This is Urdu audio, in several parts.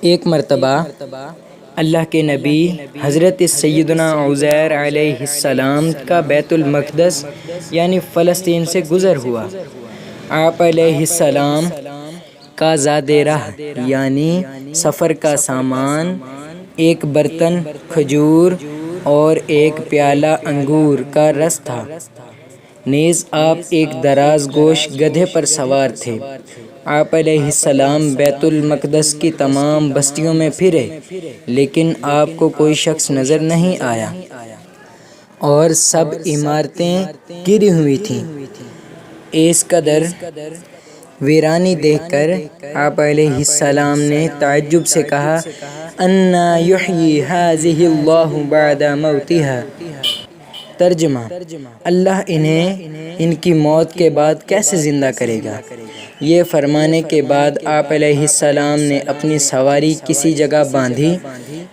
ایک مرتبہ اللہ کے نبی حضرت سیدنا عزیر علیہ السلام کا بیت المقدس یعنی فلسطین سے گزر ہوا۔ آپ علیہ السلام کا زاد راہ یعنی سفر کا سامان ایک برتن کھجور اور ایک پیالہ انگور کا رس تھا، نیز آپ ایک دراز گوش گدھے پر سوار تھے۔ آپ علیہ السلام بیت المقدس کی تمام بستیوں میں پھرے، لیکن آپ کو کوئی شخص نظر نہیں آیا اور سب عمارتیں گری ہوئی تھیں۔ اس قدر ویرانی دیکھ کر آپ علیہ السلام نے تعجب سے کہا، اَنَّا یحیی ہذہ اللہ بعد موتہا۔ ترجمہ: اللہ انہیں ان کی موت کے بعد کیسے زندہ کرے گا؟ یہ فرمانے کے بعد آپ علیہ السلام نے اپنی سواری کسی جگہ باندھی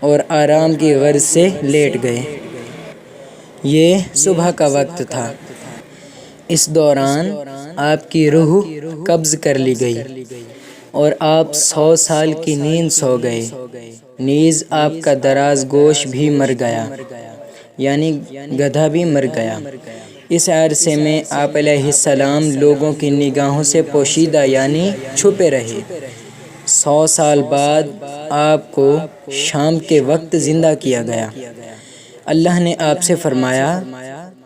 اور آرام کی غرض سے لیٹ گئے۔ یہ صبح کا وقت تھا۔ اس دوران آپ کی روح قبض کر لی گئی اور آپ 100 سال کی نیند سو گئے، نیز آپ کا دراز گوش بھی مر گیا، یعنی گدھا بھی مر گیا۔ اس عرصے میں آپ علیہ السلام لوگوں کی نگاہوں سے پوشیدہ یعنی چھپے رہے۔ 100 سال بعد آپ کو شام کے وقت زندہ کیا گیا۔ اللہ نے آپ سے فرمایا،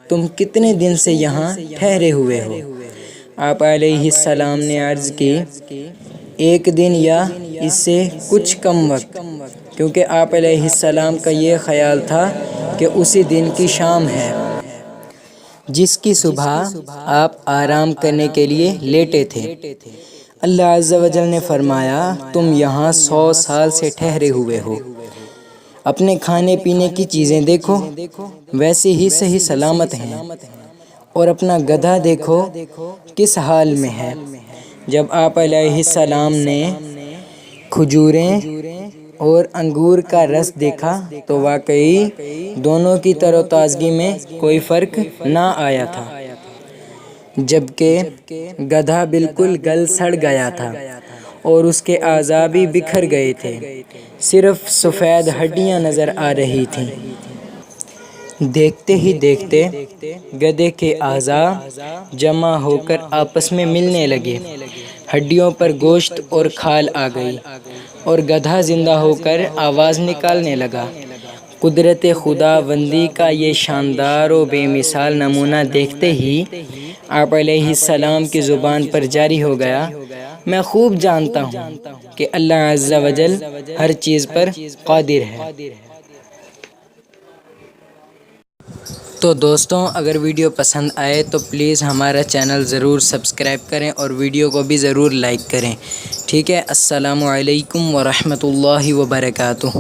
تم کتنے دن سے یہاں ٹھہرے ہوئے ہو؟ آپ علیہ السلام نے عرض کی، 1 دن یا اس سے کچھ کم وقت، کیونکہ آپ علیہ السلام کا یہ خیال تھا کہ اسی دن کی شام ہے جس کی صبح آپ آرام کرنے کے لیے لیٹے تھے۔ اللہ عز و جل نے فرمایا، تم یہاں 100 سال سے ٹھہرے ہوئے ہو، اپنے کھانے پینے کی چیزیں دیکھو، ویسے ہی صحیح سلامت ہیں، اور اپنا گدھا دیکھو کس حال میں ہے۔ جب آپ علیہ السلام نے کھجوریں اور انگور کا رس دیکھا تو واقعی دونوں کی تر و تازگی میں کوئی فرق نہ آیا تھا، جبکہ گدھا بالکل گل سڑ گیا تھا اور اس کے اعضاء بھی بکھر گئے تھے، صرف سفید ہڈیاں نظر آ رہی تھیں۔ دیکھتے ہی دیکھتے گدھے کے اعضاء جمع ہو کر آپس میں ملنے لگے، ہڈیوں پر گوشت اور کھال آ گئی اور گدھا زندہ ہو کر آواز نکالنے لگا۔ قدرت خداوندی کا یہ شاندار و بے مثال نمونہ دیکھتے ہی آپ علیہ السلام کی زبان پر جاری ہو گیا، میں خوب جانتا ہوں کہ اللہ عز و جل ہر چیز پر قادر ہے۔ تو دوستوں، اگر ویڈیو پسند آئے تو پلیز ہمارا چینل ضرور سبسکرائب کریں اور ویڈیو کو بھی ضرور لائک کریں۔ ٹھیک ہے، السلام علیکم ورحمۃ اللہ وبرکاتہ۔